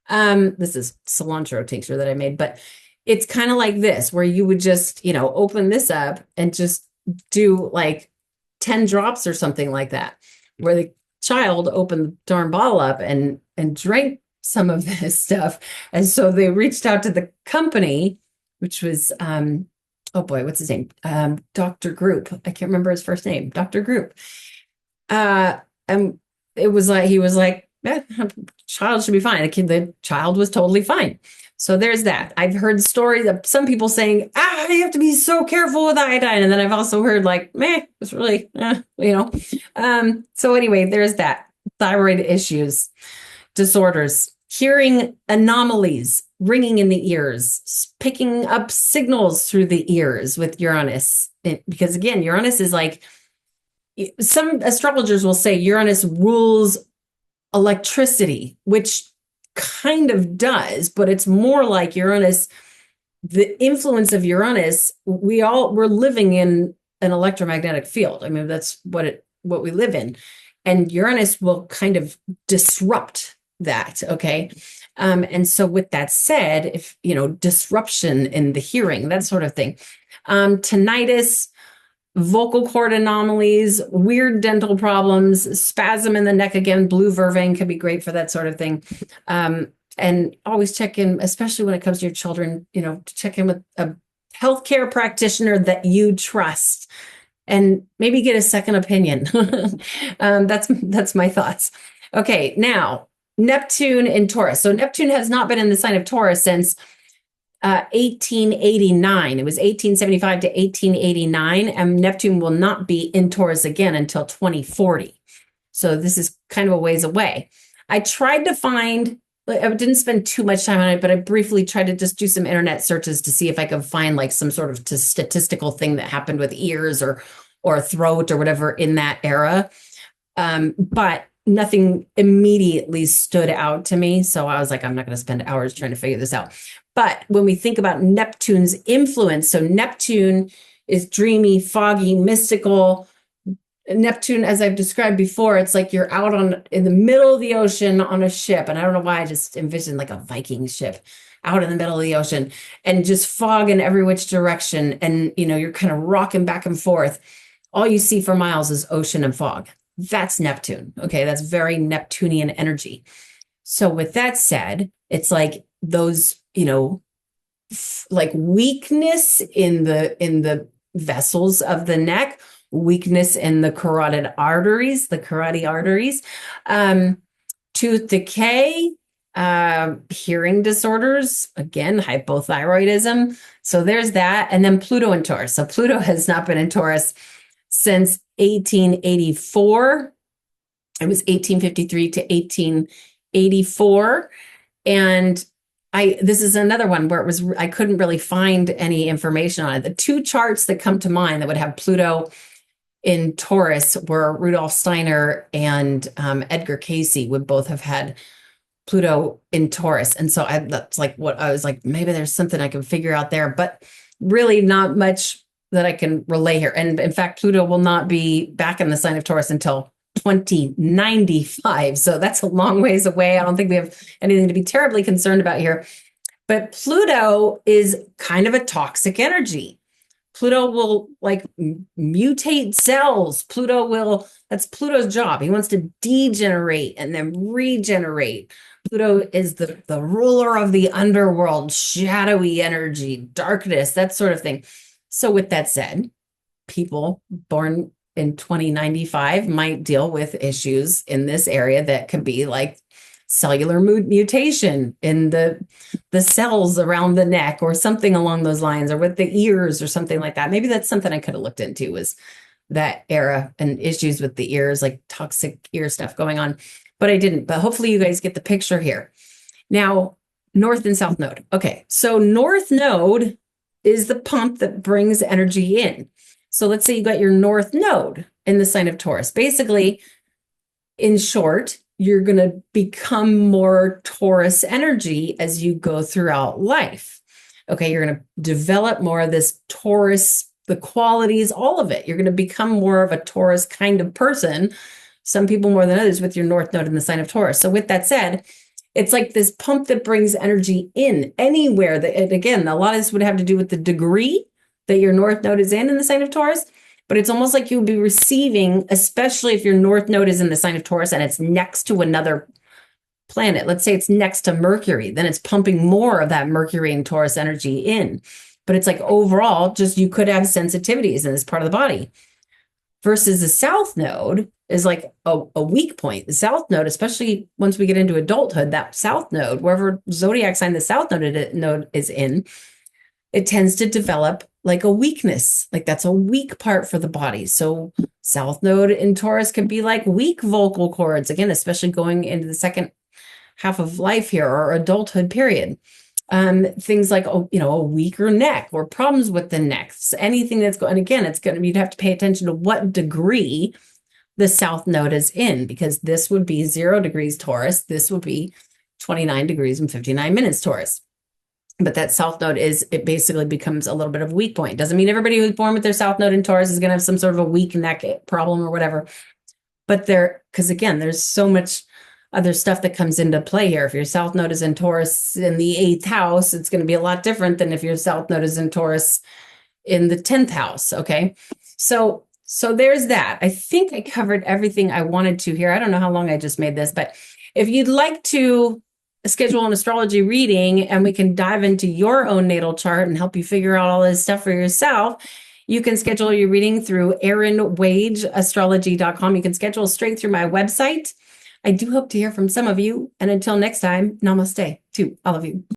S1: This is cilantro tincture that I made, but it's kind of like this, where you would just, open this up and just do like 10 drops or something like that, where the child opened the darn bottle up and drank some of this stuff. And so they reached out to the company, which was, oh boy, what's his name? Dr. Group. I can't remember his first name. Dr. Group. And it was like, he was like, child should be fine. The child was totally fine. So there's that. I've heard stories of some people saying, you have to be so careful with iodine. And then I've also heard like, it's really, So anyway, there's that. Thyroid issues, disorders, hearing anomalies, ringing in the ears, picking up signals through the ears with Uranus. Because again, Uranus is like, some astrologers will say Uranus rules electricity, which kind of does, but it's more like Uranus, the influence of Uranus, we're living in an electromagnetic field. I mean, that's what we live in. And Uranus will kind of disrupt that. Okay. And so with that said, if, disruption in the hearing, that sort of thing, tinnitus, vocal cord anomalies, weird dental problems, spasm in the neck, again, blue vervain could be great for that sort of thing. And always check in, especially when it comes to your children, to check in with a healthcare practitioner that you trust and maybe get a second opinion. That's my thoughts. Okay, now Neptune in Taurus. So Neptune has not been in the sign of Taurus since 1889. It was 1875 to 1889, and Neptune will not be in Taurus again until 2040. So this is kind of a ways away. I didn't spend too much time on it, but I briefly tried to just do some internet searches to see if I could find like some sort of statistical thing that happened with ears or throat or whatever in that era. But nothing immediately stood out to me. So I was like, I'm not going to spend hours trying to figure this out. But when we think about Neptune's influence, so Neptune is dreamy, foggy, mystical. Neptune, as I've described before, it's like you're out in the middle of the ocean on a ship. And I don't know why I just envisioned like a Viking ship out in the middle of the ocean and just fog in every which direction. And, you're kind of rocking back and forth. All you see for miles is ocean and fog. That's Neptune. Okay. That's very Neptunian energy. So with that said, it's like those, like weakness in the vessels of the neck, weakness in the carotid arteries, tooth decay, hearing disorders, again, hypothyroidism. So there's that. And then Pluto in Taurus. So Pluto has not been in Taurus since 1884. It was 1853 to 1884. And this is another one where I couldn't really find any information on it. The two charts that come to mind that would have Pluto in Taurus were Rudolf Steiner and Edgar Cayce would both have had Pluto in Taurus. And so that's like what I was like, maybe there's something I can figure out there, but really not much that I can relay here. And in fact, Pluto will not be back in the sign of Taurus until 2095. So that's a long ways away. I don't think we have anything to be terribly concerned about here. But Pluto is kind of a toxic energy. Pluto will like mutate cells. That's Pluto's job. He wants to degenerate and then regenerate. Pluto is the ruler of the underworld, shadowy energy, darkness, that sort of thing. So with that said, people born in 2095 might deal with issues in this area that could be like cellular mutation in the cells around the neck or something along those lines, or with the ears or something like that. Maybe that's something I could have looked into, was that era and issues with the ears, like toxic ear stuff going on. but I didn't. But hopefully you guys get the picture here. Now, North and South Node. Okay, so North Node is the pump that brings energy in. So let's say you got your North Node in the sign of Taurus. Basically, in short, you're going to become more Taurus energy as you go throughout life. Okay, you're going to develop more of this Taurus, the qualities, all of it. You're going to become more of a Taurus kind of person, some people more than others, with your North Node in the sign of Taurus. So with that said, it's like this pump that brings energy in anywhere. And again, a lot of this would have to do with the degree that your North Node is in the sign of Taurus. But it's almost like you'll be receiving, especially if your North Node is in the sign of Taurus and it's next to another planet. Let's say it's next to Mercury, then it's pumping more of that Mercury and Taurus energy in. But it's like overall, just you could have sensitivities in this part of the body. Versus the South Node is like a weak point. The South Node, especially once we get into adulthood, that South Node, wherever zodiac sign the South Node is in, it tends to develop like a weakness, like that's a weak part for the body. So South Node in Taurus can be like weak vocal cords, again, especially going into the second half of life here or adulthood period. Things like, a weaker neck or problems with the neck, anything that's going, and again, you'd have to pay attention to what degree the South Node is in, because this would be 0 degrees Taurus. This would be 29 degrees and 59 minutes Taurus. But that South Node it basically becomes a little bit of a weak point. Doesn't mean everybody who's born with their South Node in Taurus is going to have some sort of a weak neck problem or whatever. But because again, there's so much other stuff that comes into play here. If your South Node is in Taurus in the 8th house, it's going to be a lot different than if your South Node is in Taurus in the 10th house. Okay. So there's that. I think I covered everything I wanted to here. I don't know how long I just made this, but if you'd like to schedule an astrology reading and we can dive into your own natal chart and help you figure out all this stuff for yourself, you can schedule your reading through erinwageastrology.com. You can schedule straight through my website. I do hope to hear from some of you. And until next time, namaste to all of you.